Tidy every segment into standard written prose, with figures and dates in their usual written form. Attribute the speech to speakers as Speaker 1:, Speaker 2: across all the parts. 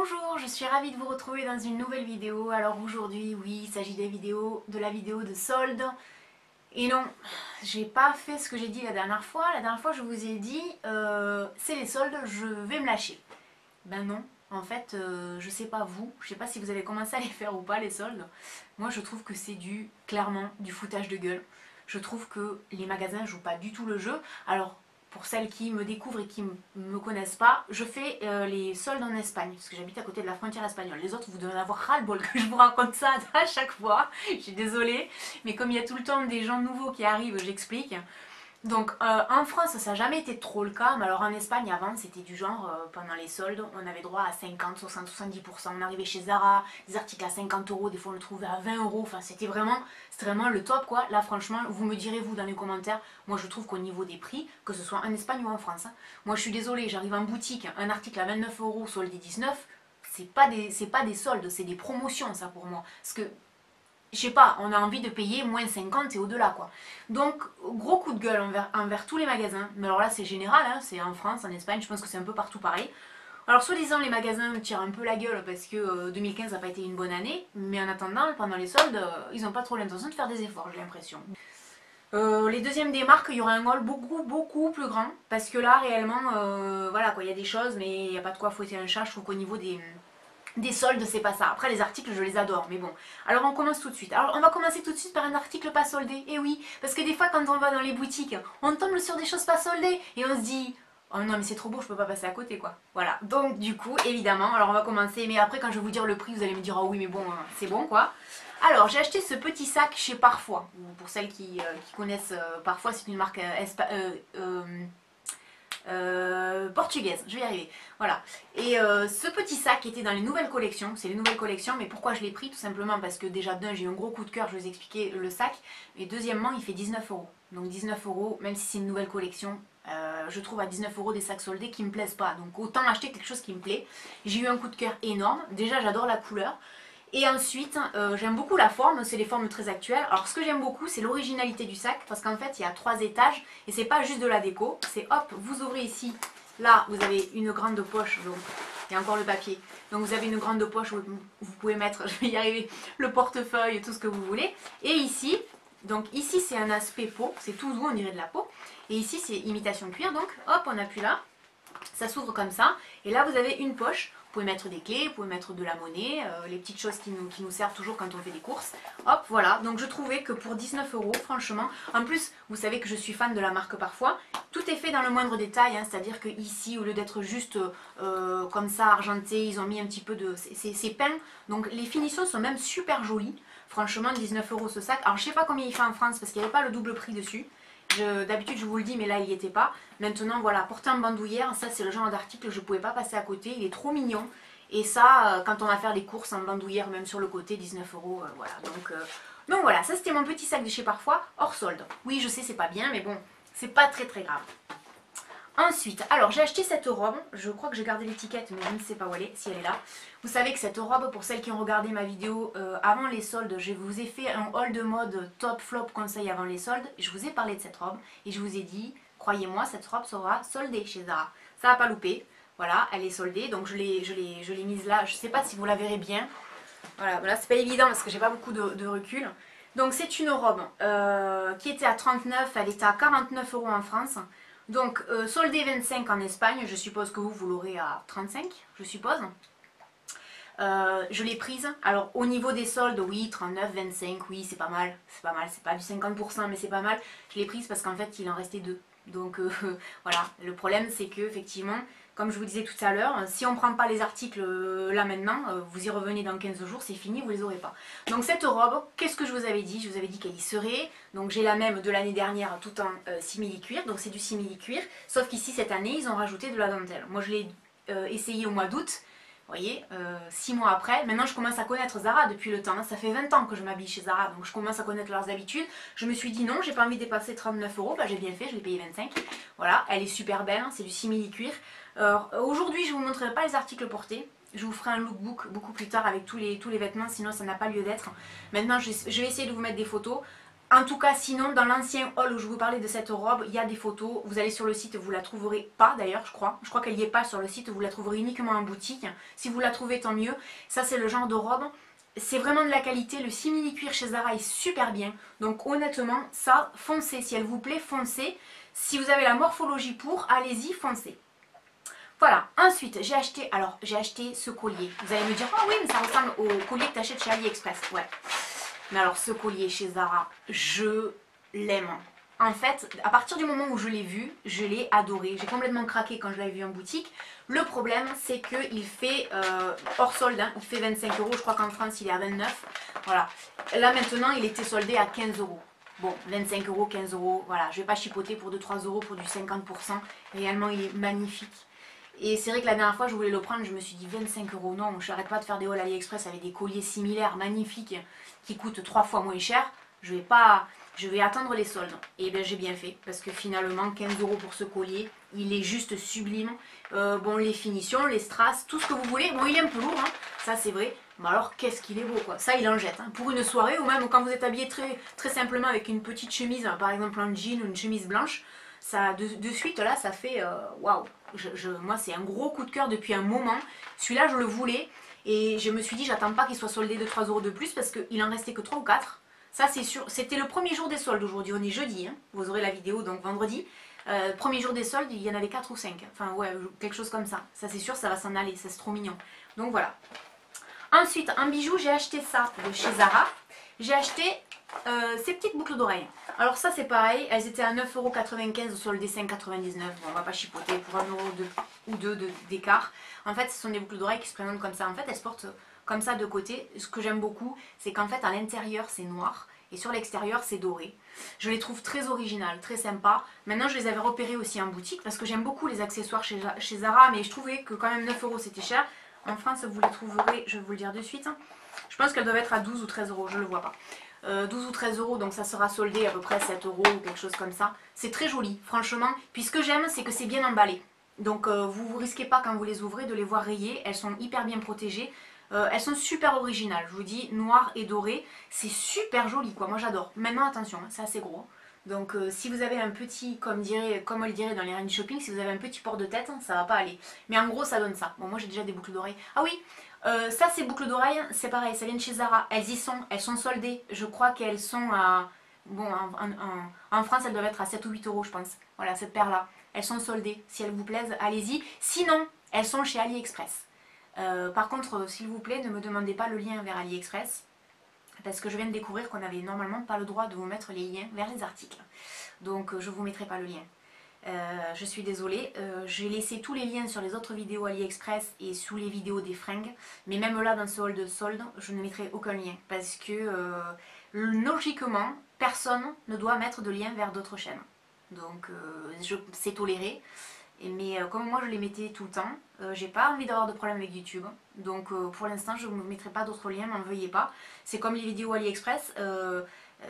Speaker 1: Bonjour, je suis ravie de vous retrouver dans une nouvelle vidéo. Alors aujourd'hui, oui, il s'agit de la vidéo de solde. Et non, j'ai pas fait ce que j'ai dit la dernière fois. La dernière fois, je vous ai dit, c'est les soldes, je vais me lâcher. Ben non, en fait, je sais pas vous, je sais pas si vous avez commencé à les faire ou pas, les soldes. Moi, je trouve que c'est clairement, du foutage de gueule. Je trouve que les magasins jouent pas du tout le jeu. Alors, pour celles qui me découvrent et qui ne me connaissent pas, je fais les soldes en Espagne, parce que j'habite à côté de la frontière espagnole. Les autres, vous devez en avoir ras-le-bol que je vous raconte ça à chaque fois. Je suis désolée, mais comme il y a tout le temps des gens nouveaux qui arrivent, j'explique. Donc en France ça n'a jamais été trop le cas, mais alors en Espagne avant c'était du genre pendant les soldes on avait droit à 50, 60, 70%, on arrivait chez Zara, des articles à 50 euros, des fois on le trouvait à 20 euros, enfin c'était vraiment le top quoi. Là franchement vous me direz vous dans les commentaires, moi je trouve qu'au niveau des prix, que ce soit en Espagne ou en France, hein, moi je suis désolée, j'arrive en boutique, un article à 29 euros soldé 19, c'est pas des soldes, c'est des promotions ça pour moi, parce que je sais pas, on a envie de payer moins 50 et au-delà quoi. Donc gros coup de gueule envers tous les magasins, mais alors là c'est général, hein, c'est en France, en Espagne, je pense que c'est un peu partout pareil. Alors soi-disant les magasins tirent un peu la gueule parce que 2015 n'a pas été une bonne année, mais en attendant, pendant les soldes, ils n'ont pas trop l'intention de faire des efforts, j'ai l'impression. Les deuxièmes des marques, il y aura un haul beaucoup plus grand, parce que là réellement, voilà quoi, il y a des choses, mais il n'y a pas de quoi fouetter un chat, je trouve qu'au niveau des soldes, c'est pas ça. Après, les articles, je les adore, mais bon. Alors, on commence tout de suite. Alors, on va commencer tout de suite par un article pas soldé. Et oui, parce que des fois, quand on va dans les boutiques, on tombe sur des choses pas soldées et on se dit oh non, mais c'est trop beau, je peux pas passer à côté, quoi. Voilà. Donc, du coup, évidemment, alors on va commencer. Mais après, quand je vais vous dire le prix, vous allez me dire oh oui, mais bon, c'est bon, quoi. Alors, j'ai acheté ce petit sac chez Parfois. Pour celles qui connaissent Parfois, c'est une marque portugaise, je vais y arriver, voilà. Et ce petit sac était dans les nouvelles collections, c'est les nouvelles collections, mais pourquoi je l'ai pris? Tout simplement parce que déjà d'un, j'ai eu un gros coup de cœur, je vous ai expliqué le sac, et deuxièmement, il fait 19 euros. Donc 19 euros, même si c'est une nouvelle collection, je trouve à 19 euros des sacs soldés qui me plaisent pas, donc autant acheter quelque chose qui me plaît. J'ai eu un coup de cœur énorme, déjà j'adore la couleur. Et ensuite, j'aime beaucoup la forme, c'est les formes très actuelles. Alors ce que j'aime beaucoup, c'est l'originalité du sac, parce qu'en fait, il y a 3 étages, et c'est pas juste de la déco, c'est hop, vous ouvrez ici, là, vous avez une grande poche, donc il y a encore le papier. Donc vous avez une grande poche où vous pouvez mettre, je vais y arriver, le portefeuille, tout ce que vous voulez. Et ici, donc ici c'est un aspect peau, c'est tout doux, on dirait de la peau. Et ici c'est imitation cuir, donc hop, on appuie là, ça s'ouvre comme ça, et là vous avez une poche. Vous pouvez mettre des clés, vous pouvez mettre de la monnaie, les petites choses qui nous servent toujours quand on fait des courses. Hop, voilà. Donc je trouvais que pour 19 euros, franchement, en plus, vous savez que je suis fan de la marque Parfois, tout est fait dans le moindre détail, hein, c'est-à-dire que ici, au lieu d'être juste comme ça, argenté, ils ont mis un petit peu de... C'est peint, donc les finitions sont même super jolies. Franchement, 19 euros ce sac. Alors je sais pas combien il fait en France, parce qu'il n'y avait pas le double prix dessus. D'habitude je vous le dis mais là il n'y était pas. Maintenant voilà, porter en bandoulière, ça c'est le genre d'article que je ne pouvais pas passer à côté, il est trop mignon. Et ça quand on va faire des courses en bandoulière, même sur le côté, 19 euros, voilà. Donc voilà, ça c'était mon petit sac de chez Parfois, hors solde. Oui je sais c'est pas bien mais bon, c'est pas très grave. Ensuite, alors j'ai acheté cette robe, je crois que j'ai gardé l'étiquette mais je ne sais pas où elle est, si elle est là. Vous savez que cette robe, pour celles qui ont regardé ma vidéo avant les soldes, je vous ai fait un haul de mode top flop conseil avant les soldes. Je vous ai parlé de cette robe et je vous ai dit, croyez-moi, cette robe sera soldée chez Zara. Ça n'a pas loupé, voilà, elle est soldée, donc je l'ai mise là, je ne sais pas si vous la verrez bien. Voilà, c'est pas évident parce que j'ai pas beaucoup de recul. Donc c'est une robe qui était à 39, elle était à 49 euros en France. Donc soldé 25 en Espagne, je suppose que vous l'aurez à 35, je suppose. Je l'ai prise, alors au niveau des soldes, oui, 39, 25, oui, c'est pas mal, c'est pas du 50%, mais c'est pas mal. Je l'ai prise parce qu'en fait, il en restait 2. Donc voilà, le problème c'est que effectivement, comme je vous disais tout à l'heure, si on ne prend pas les articles là maintenant, vous y revenez dans 15 jours, c'est fini, vous les aurez pas. Donc cette robe, qu'est-ce que je vous avais dit? Je vous avais dit qu'elle y serait, donc j'ai la même de l'année dernière tout en simili-cuir, donc c'est du simili-cuir, sauf qu'ici cette année, ils ont rajouté de la dentelle. Moi je l'ai essayé au mois d'août. Vous voyez, 6 mois après, maintenant je commence à connaître Zara depuis le temps, ça fait 20 ans que je m'habille chez Zara, donc je commence à connaître leurs habitudes. Je me suis dit non, j'ai pas envie de dépasser 39 euros, bah j'ai bien fait, je l'ai payé 25. Voilà, elle est super belle, hein, c'est du simili-cuir. Aujourd'hui je vous montrerai pas les articles portés, je vous ferai un lookbook beaucoup plus tard avec tous les vêtements, sinon ça n'a pas lieu d'être. Maintenant je vais essayer de vous mettre des photos. En tout cas, sinon, dans l'ancien haul où je vous parlais de cette robe, il y a des photos. Vous allez sur le site, vous la trouverez pas d'ailleurs, je crois. Je crois qu'elle n'y est pas sur le site, vous la trouverez uniquement en boutique. Si vous la trouvez, tant mieux. Ça, c'est le genre de robe. C'est vraiment de la qualité. Le simili-cuir chez Zara est super bien. Donc, honnêtement, ça, foncez. Si elle vous plaît, foncez. Si vous avez la morphologie pour, allez-y, foncez. Voilà, ensuite j'ai acheté ce collier. Vous allez me dire, ah oui, mais ça ressemble au collier que tu achètes chez AliExpress. Ouais. Mais alors ce collier chez Zara, je l'aime. En fait, à partir du moment où je l'ai vu, je l'ai adoré. J'ai complètement craqué quand je l'avais vu en boutique. Le problème, c'est qu'il fait hors solde, hein, il fait 25 €. Je crois qu'en France, il est à 29. Voilà. Là maintenant, il était soldé à 15 €. Bon, 25 €, 15 €. Voilà, je ne vais pas chipoter pour 2-3 € pour du 50%. Réellement, il est magnifique. Et c'est vrai que la dernière fois je voulais le prendre, je me suis dit 25 €, non, je n'arrête pas de faire des hauls AliExpress avec des colliers similaires, magnifiques, qui coûtent 3 fois moins cher. Je vais attendre les soldes. Et bien j'ai bien fait, parce que finalement 15 € pour ce collier, il est juste sublime. Bon, les finitions, les strass, tout ce que vous voulez. Bon, il est un peu lourd, hein, ça c'est vrai. Mais alors qu'est-ce qu'il est beau quoi. Ça il en jette. Hein. Pour une soirée, ou même quand vous êtes habillé très simplement avec une petite chemise, par exemple un jean ou une chemise blanche, ça, de suite là ça fait waouh. Moi c'est un gros coup de cœur depuis un moment. Celui-là je le voulais et je me suis dit j'attends pas qu'il soit soldé de 3 € de plus parce qu'il en restait que 3 ou 4. Ça c'est sûr, c'était le premier jour des soldes aujourd'hui, on est jeudi, hein. Vous aurez la vidéo donc vendredi. Premier jour des soldes, il y en avait 4 ou 5, enfin ouais, quelque chose comme ça. Ça c'est sûr, ça va s'en aller, ça c'est trop mignon. Donc voilà. Ensuite en bijoux j'ai acheté ça de chez Zara. J'ai acheté ces petites boucles d'oreilles. Alors ça c'est pareil, elles étaient à 9,95 € au soldé 5,99 €. Bon, on va pas chipoter pour 1 € ou 2 d'écart. En fait ce sont des boucles d'oreilles qui se présentent comme ça. En fait elles se portent comme ça de côté. Ce que j'aime beaucoup c'est qu'en fait à l'intérieur c'est noir et sur l'extérieur c'est doré. Je les trouve très originales, très sympas. Maintenant je les avais repérées aussi en boutique parce que j'aime beaucoup les accessoires chez Zara, mais je trouvais que quand même 9 € c'était cher. En France vous les trouverez, je vais vous le dire de suite. Je pense qu'elles doivent être à 12 ou 13 €, je ne le vois pas. 12 ou 13 €, donc ça sera soldé à peu près 7 € ou quelque chose comme ça. C'est très joli, franchement. Puis ce que j'aime, c'est que c'est bien emballé. Donc vous ne risquez pas quand vous les ouvrez de les voir rayées. Elles sont hyper bien protégées. Elles sont super originales, je vous dis, noir et doré. C'est super joli, quoi. Moi j'adore. Maintenant, attention, c'est assez gros. Donc si vous avez un petit, comme on le dirait dans les reines du shopping, si vous avez un petit port de tête, ça va pas aller. Mais en gros ça donne ça. Bon moi j'ai déjà des boucles d'oreilles. Ah oui, ça ces boucles d'oreilles, c'est pareil, ça vient de chez Zara. Elles y sont, elles sont soldées. Je crois qu'elles sont à... Bon, en France elles doivent être à 7 ou 8 € je pense. Voilà, cette paire là. Elles sont soldées. Si elles vous plaisent, allez-y. Sinon, elles sont chez AliExpress. Par contre, s'il vous plaît, ne me demandez pas le lien vers AliExpress. Parce que je viens de découvrir qu'on n'avait normalement pas le droit de vous mettre les liens vers les articles. Donc je ne vous mettrai pas le lien. Je suis désolée, j'ai laissé tous les liens sur les autres vidéos AliExpress et sous les vidéos des fringues. Mais même là dans ce hall de solde, je ne mettrai aucun lien. Parce que logiquement, personne ne doit mettre de lien vers d'autres chaînes. Donc c'est toléré. Mais comme moi je les mettais tout le temps, j'ai pas envie d'avoir de problème avec YouTube. Donc pour l'instant je ne vous mettrai pas d'autres liens, n'en veuillez pas. C'est comme les vidéos AliExpress,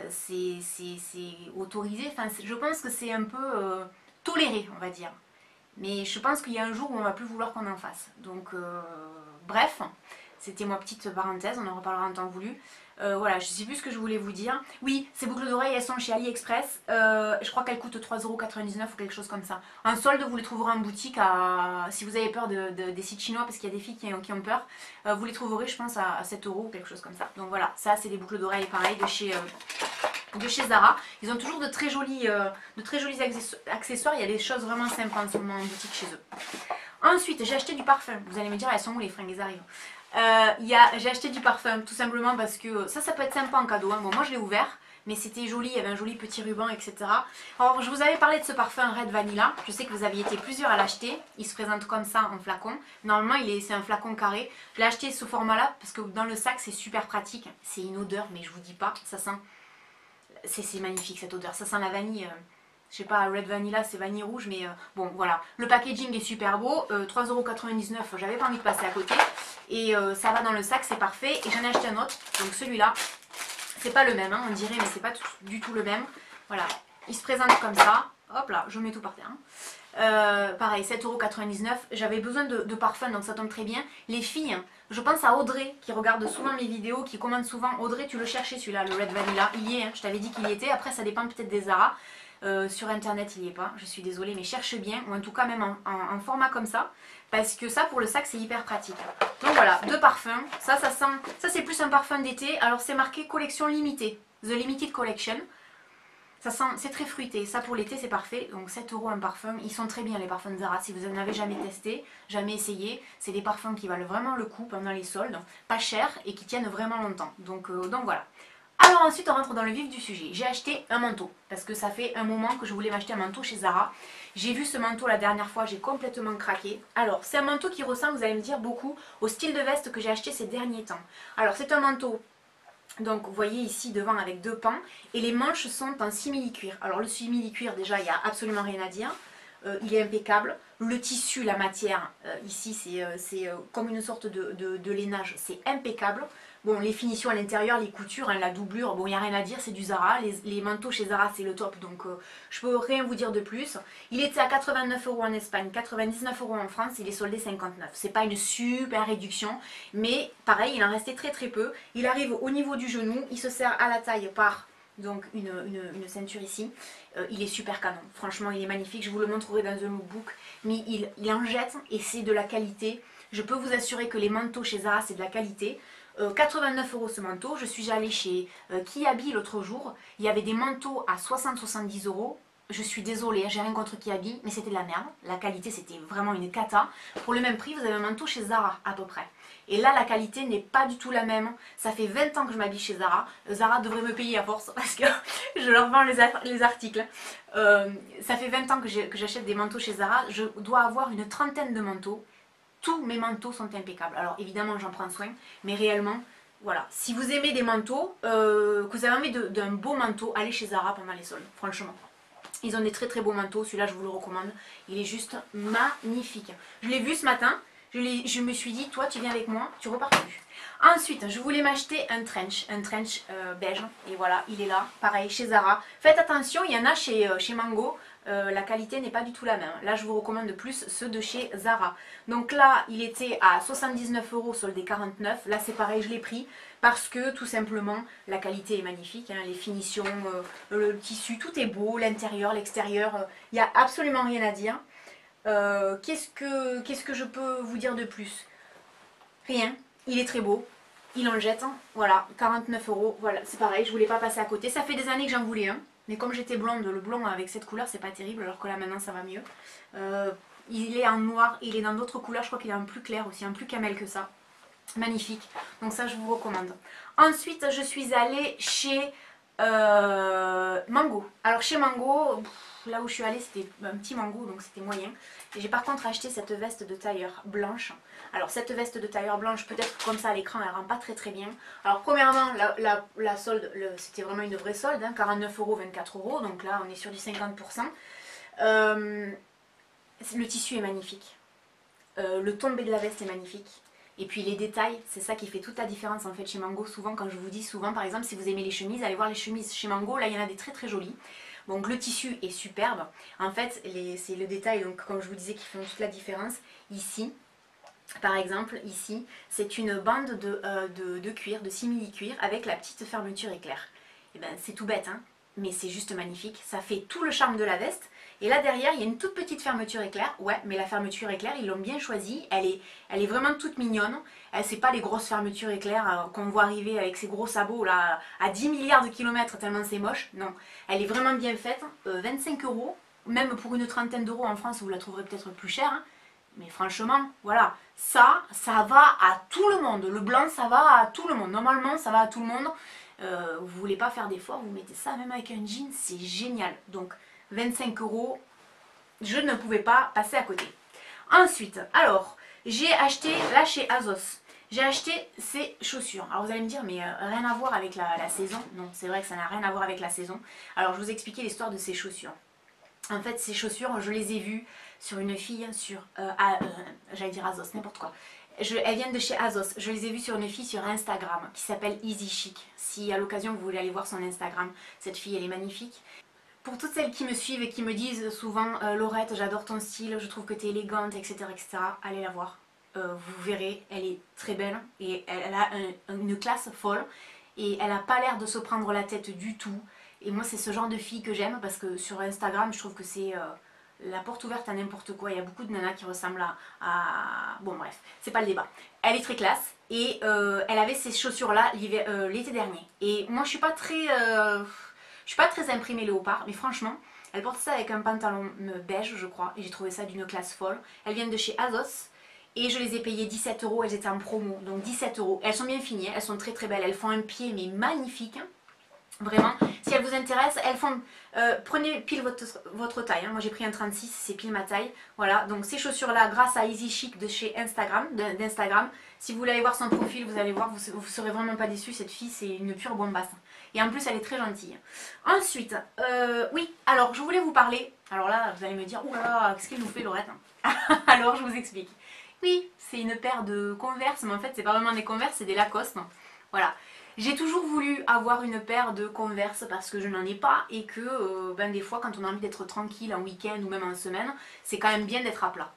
Speaker 1: c'est autorisé. Enfin, je pense que c'est un peu toléré, on va dire. Mais je pense qu'il y a un jour où on va plus vouloir qu'on en fasse. Donc bref, c'était ma petite parenthèse, on en reparlera en temps voulu. Voilà, je sais plus ce que je voulais vous dire. Oui, ces boucles d'oreilles, elles sont chez AliExpress. Je crois qu'elles coûtent 3,99 € ou quelque chose comme ça. En solde, vous les trouverez en boutique. Si vous avez peur des sites chinois, parce qu'il y a des filles qui ont peur, vous les trouverez, je pense, à 7 € ou quelque chose comme ça. Donc voilà, ça, c'est des boucles d'oreilles pareil de chez Zara. Ils ont toujours de très jolis accessoires. Il y a des choses vraiment sympas en ce moment en boutique chez eux. Ensuite, j'ai acheté du parfum. Vous allez me dire, elles sont où les fringues, elles arrivent. J'ai acheté du parfum tout simplement parce que ça peut être sympa en cadeau. Hein. Bon, moi je l'ai ouvert, mais c'était joli, il y avait un joli petit ruban, etc. Alors je vous avais parlé de ce parfum Red Vanilla. Je sais que vous aviez été plusieurs à l'acheter. Il se présente comme ça en flacon. Normalement c'est un flacon carré. Je l'ai acheté ce format là parce que dans le sac c'est super pratique. C'est une odeur, mais je vous dis pas, ça sent... C'est magnifique cette odeur, ça sent la vanille. Je sais pas, Red Vanilla c'est vanille rouge, mais bon voilà. Le packaging est super beau, 3,99 €, j'avais pas envie de passer à côté. Et ça va dans le sac, c'est parfait. Et j'en ai acheté un autre, donc celui-là, c'est pas le même, hein, on dirait, mais c'est pas du tout le même. Voilà, il se présente comme ça. Hop là, je mets tout par terre. Hein. Pareil, 7,99 €. J'avais besoin de parfum, donc ça tombe très bien. Les filles, Je pense à Audrey qui regarde souvent mes vidéos, qui commande souvent. Audrey, tu le cherchais celui-là, le Red Vanilla. Il y est, hein, je t'avais dit qu'il y était. Après, ça dépend peut-être des Zara. Sur internet, il n'y est pas. Je suis désolée, mais cherche bien. Ou en tout cas, même en format comme ça. Parce que ça, pour le sac, c'est hyper pratique. Donc voilà, 2 parfums. Ça sent. Ça, c'est plus un parfum d'été. Alors, c'est marqué collection limitée. The Limited Collection. Ça sent, c'est très fruité, ça pour l'été c'est parfait, donc 7 € un parfum, ils sont très bien les parfums Zara, si vous n'en avez jamais testé, jamais essayé, c'est des parfums qui valent vraiment le coup pendant les soldes, pas cher et qui tiennent vraiment longtemps, donc voilà. Alors ensuite on rentre dans le vif du sujet, j'ai acheté un manteau, parce que ça fait un moment que je voulais m'acheter un manteau chez Zara, j'ai vu ce manteau la dernière fois, j'ai complètement craqué. Alors c'est un manteau qui ressemble, vous allez me dire, beaucoup au style de veste que j'ai acheté ces derniers temps. Alors c'est un manteau. Donc vous voyez ici devant avec 2 pans et les manches sont en simili-cuir. Alors le simili-cuir déjà il n'y a absolument rien à dire, il est impeccable. Le tissu, la matière ici c'est comme une sorte de lainage, c'est impeccable. Bon les finitions à l'intérieur, les coutures, hein, la doublure, bon il n'y a rien à dire, c'est du Zara. Les manteaux chez Zara c'est le top donc je peux rien vous dire de plus. Il était à 89 € en Espagne, 99 € en France, il est soldé 59. C'est pas une super réduction mais pareil il en restait très très peu. Il arrive au niveau du genou, il se serre à la taille par donc une ceinture ici. Il est super canon, franchement il est magnifique, je vous le montrerai dans un lookbook. Mais il en jette et c'est de la qualité. Je peux vous assurer que les manteaux chez Zara c'est de la qualité. 89 € ce manteau, je suis allée chez Kiabi l'autre jour, il y avait des manteaux à 60-70 €. Je suis désolée, j'ai rien contre Kiabi, mais c'était de la merde. La qualité c'était vraiment une cata. Pour le même prix, vous avez un manteau chez Zara à peu près. Et là, la qualité n'est pas du tout la même. Ça fait 20 ans que je m'habille chez Zara. Zara devrait me payer à force parce que je leur vends les articles. Ça fait 20 ans que j'achète des manteaux chez Zara. Je dois avoir une trentaine de manteaux. Tous mes manteaux sont impeccables. Alors évidemment, j'en prends soin, mais réellement, voilà. Si vous aimez des manteaux, que vous avez envie d'un beau manteau, allez chez Zara pendant les soldes, franchement. Ils ont des très très beaux manteaux, celui-là je vous le recommande. Il est juste magnifique. Je l'ai vu ce matin, je me suis dit, toi tu viens avec moi, tu repars plus. Ensuite, je voulais m'acheter un trench beige. Et voilà, il est là, pareil, chez Zara. Faites attention, il y en a chez Mango. La qualité n'est pas du tout la même. Là, je vous recommande plus ceux de chez Zara. Donc là, il était à 79 €, soldé 49. Là, c'est pareil, je l'ai pris parce que tout simplement, la qualité est magnifique. Hein, les finitions, le tissu, tout est beau. L'intérieur, l'extérieur, il n'y a absolument rien à dire. Qu'est-ce que je peux vous dire de plus? Rien. Il est très beau. Il en jette. Hein. Voilà, 49 €. Voilà, c'est pareil, je voulais pas passer à côté. Ça fait des années que j'en voulais un. Mais comme j'étais blonde, le blond avec cette couleur c'est pas terrible, alors que là maintenant ça va mieux. Il est en noir, il est dans d'autres couleurs, je crois qu'il est un plus clair aussi, un plus camel que ça. Magnifique, donc ça je vous recommande. Ensuite je suis allée chez Mango. Alors chez Mango, là où je suis allée c'était un petit Mango donc c'était moyen. Et j'ai par contre acheté cette veste de tailleur blanche. Alors cette veste de tailleur blanche, peut-être comme ça à l'écran elle rend pas très très bien. Alors premièrement la solde, c'était vraiment une vraie solde, hein, 49 €, 24 €, donc là on est sur du 50%. Le tissu est magnifique. Le tombé de la veste est magnifique. Et puis les détails, c'est ça qui fait toute la différence en fait chez Mango. Souvent quand je vous dis souvent par exemple si vous aimez les chemises, allez voir les chemises chez Mango, là il y en a des très très jolies. Donc le tissu est superbe. En fait c'est le détail, donc comme je vous disais, qui fait toute la différence. Ici, par exemple, ici, c'est une bande de cuir, de simili-cuir avec la petite fermeture éclair. Et ben c'est tout bête, hein, mais c'est juste magnifique. Ça fait tout le charme de la veste. Et là derrière, il y a une toute petite fermeture éclair. Ouais, mais la fermeture éclair, ils l'ont bien choisie. Elle est vraiment toute mignonne. C'est pas les grosses fermetures éclair qu'on voit arriver avec ces gros sabots là à 10 milliards de kilomètres tellement c'est moche. Non, elle est vraiment bien faite. 25 €, même pour une trentaine d'euros en France, vous la trouverez peut-être plus chère. Hein. Mais franchement, voilà, ça va à tout le monde. Le blanc, ça va à tout le monde. Normalement, ça va à tout le monde. Vous voulez pas faire d'effort, vous mettez ça même avec un jean, c'est génial. Donc 25 €, je ne pouvais pas passer à côté. Ensuite, alors, j'ai acheté, là chez Azos, j'ai acheté ces chaussures. Alors vous allez me dire, mais rien à voir avec la saison. Non, c'est vrai que ça n'a rien à voir avec la saison. Alors je vais vous expliquer l'histoire de ces chaussures. En fait, ces chaussures, je les ai vues sur une fille sur... j'allais dire Azos, n'importe quoi. Elles viennent de chez Azos. Je les ai vues sur une fille sur Instagram qui s'appelle Easy Chic. Si à l'occasion vous voulez aller voir son Instagram, cette fille elle est magnifique. Pour toutes celles qui me suivent et qui me disent souvent Laurette, j'adore ton style, je trouve que tu es élégante, etc., etc., allez la voir. vous verrez, elle est très belle et elle a une classe folle et elle n'a pas l'air de se prendre la tête du tout. Et moi c'est ce genre de fille que j'aime parce que sur Instagram je trouve que c'est la porte ouverte à n'importe quoi. Il y a beaucoup de nanas qui ressemblent Bon bref, c'est pas le débat. Elle est très classe et elle avait ces chaussures là l'été dernier. Et moi je suis pas très imprimée léopard, mais franchement, elle porte ça avec un pantalon beige je crois et j'ai trouvé ça d'une classe folle. Elles viennent de chez Azos. Et je les ai payées 17 euros, elles étaient en promo, donc 17 euros. Elles sont bien finies, elles sont très très belles, elles font un pied mais magnifique. Vraiment, si elles vous intéressent, elles font... prenez pile votre taille, hein. Moi j'ai pris un 36, c'est pile ma taille. Voilà, donc ces chaussures-là, grâce à Easy Chic de chez d'Instagram, si vous voulez aller voir son profil, vous allez voir, vous serez vraiment pas déçus. Cette fille, c'est une pure bombasse. Et en plus, elle est très gentille. Ensuite, oui, alors je voulais vous parler... Alors là, vous allez me dire, oulala, qu'est-ce qu'elle nous fait Laurette? Alors je vous explique. Oui, c'est une paire de Converse, mais en fait c'est pas vraiment des Converse, c'est des Lacoste. Voilà. J'ai toujours voulu avoir une paire de Converse parce que je n'en ai pas et que des fois quand on a envie d'être tranquille en week-end ou même en semaine, c'est quand même bien d'être à plat.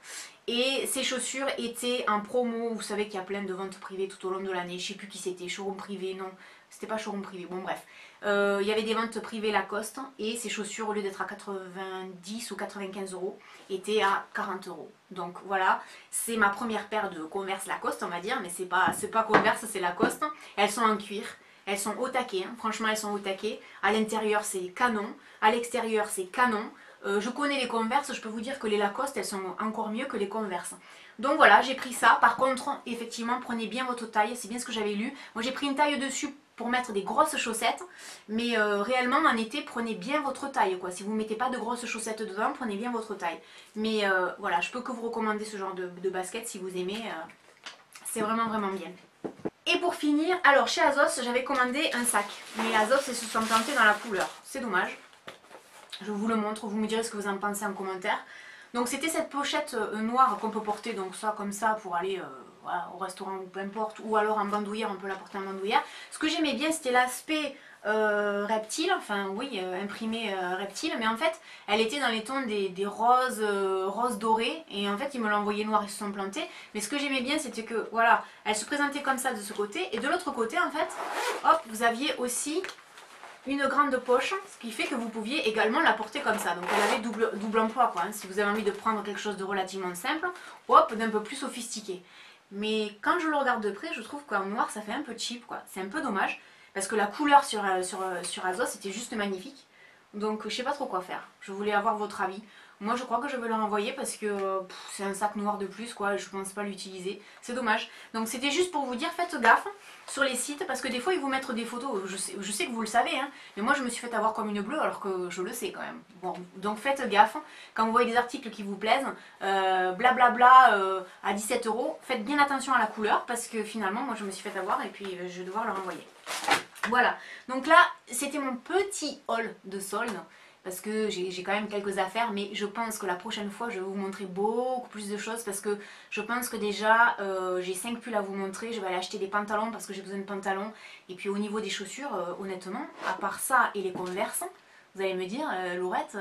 Speaker 1: Et ces chaussures étaient en promo, vous savez qu'il y a plein de ventes privées tout au long de l'année, je sais plus qui c'était, showroom privé, non, c'était pas showroom privé, bon bref. Il y avait des ventes privées Lacoste et ces chaussures au lieu d'être à 90 ou 95 euros étaient à 40 euros. Donc voilà, c'est ma première paire de Converse Lacoste on va dire, mais c'est pas Converse, c'est Lacoste. Elles sont en cuir, elles sont au taquet, hein. Franchement elles sont au taquet. À l'intérieur c'est canon, à l'extérieur c'est canon. Je connais les Converse, je peux vous dire que les Lacoste elles sont encore mieux que les Converse. Donc voilà, j'ai pris ça. Par contre, effectivement, prenez bien votre taille, c'est bien ce que j'avais lu. Moi j'ai pris une taille dessus pour mettre des grosses chaussettes, mais réellement en été prenez bien votre taille quoi. Si vous ne mettez pas de grosses chaussettes dedans, prenez bien votre taille. Mais voilà, je peux que vous recommander ce genre de basket si vous aimez, c'est vraiment vraiment bien. Et pour finir, alors chez Azos j'avais commandé un sac, mais Azos ils se sont plantés dans la couleur, c'est dommage. Je vous le montre, vous me direz ce que vous en pensez en commentaire. Donc c'était cette pochette noire qu'on peut porter donc ça comme ça pour aller voilà, au restaurant ou peu importe, ou alors en bandoulière, on peut la porter en bandoulière. Ce que j'aimais bien c'était l'aspect reptile, enfin oui imprimé reptile, mais en fait elle était dans les tons des roses, roses dorés et en fait ils me l'ont envoyé noir, ils se sont plantés. Mais ce que j'aimais bien c'était que voilà, elle se présentait comme ça de ce côté et de l'autre côté en fait, hop, vous aviez aussi une grande poche, ce qui fait que vous pouviez également la porter comme ça. Donc elle avait double emploi quoi, hein. Si vous avez envie de prendre quelque chose de relativement simple, hop, d'un peu plus sophistiqué. Mais quand je le regarde de près, je trouve qu'en noir ça fait un peu cheap quoi. C'est un peu dommage, parce que la couleur sur Azos était juste magnifique. Donc je sais pas trop quoi faire. Je voulais avoir votre avis. Moi je crois que je vais le renvoyer parce que c'est un sac noir de plus quoi, je pense pas l'utiliser. C'est dommage. Donc c'était juste pour vous dire, faites gaffe sur les sites parce que des fois ils vous mettent des photos, je sais que vous le savez hein, mais moi je me suis fait avoir comme une bleue alors que je le sais quand même. Bon, donc faites gaffe, quand vous voyez des articles qui vous plaisent, blablabla à 17 euros, faites bien attention à la couleur parce que finalement moi je me suis fait avoir et puis je vais devoir le renvoyer. Voilà, donc là c'était mon petit haul de solde parce que j'ai quand même quelques affaires, mais je pense que la prochaine fois je vais vous montrer beaucoup plus de choses parce que je pense que déjà j'ai 5 pulls à vous montrer. Je vais aller acheter des pantalons parce que j'ai besoin de pantalons, et puis au niveau des chaussures honnêtement à part ça et les Converse, vous allez me dire Laurette,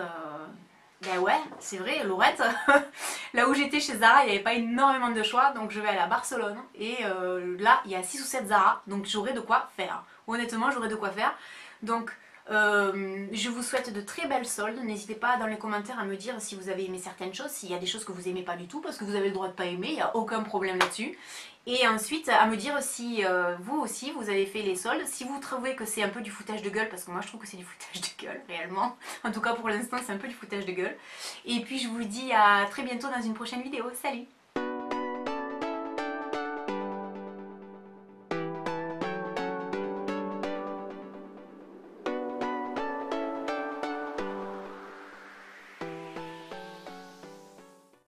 Speaker 1: ben ouais c'est vrai Laurette, là où j'étais chez Zara il n'y avait pas énormément de choix, donc je vais aller à Barcelone et là il y a 6 ou 7 Zara, donc j'aurai de quoi faire, honnêtement j'aurai de quoi faire. Donc je vous souhaite de très belles soldes. N'hésitez pas dans les commentaires à me dire si vous avez aimé certaines choses, s'il y a des choses que vous aimez pas du tout, parce que vous avez le droit de pas aimer, il n'y a aucun problème là-dessus. Et ensuite à me dire si vous aussi vous avez fait les soldes, si vous trouvez que c'est un peu du foutage de gueule, parce que moi je trouve que c'est du foutage de gueule réellement. En tout cas pour l'instant c'est un peu du foutage de gueule. Et puis je vous dis à très bientôt dans une prochaine vidéo. Salut!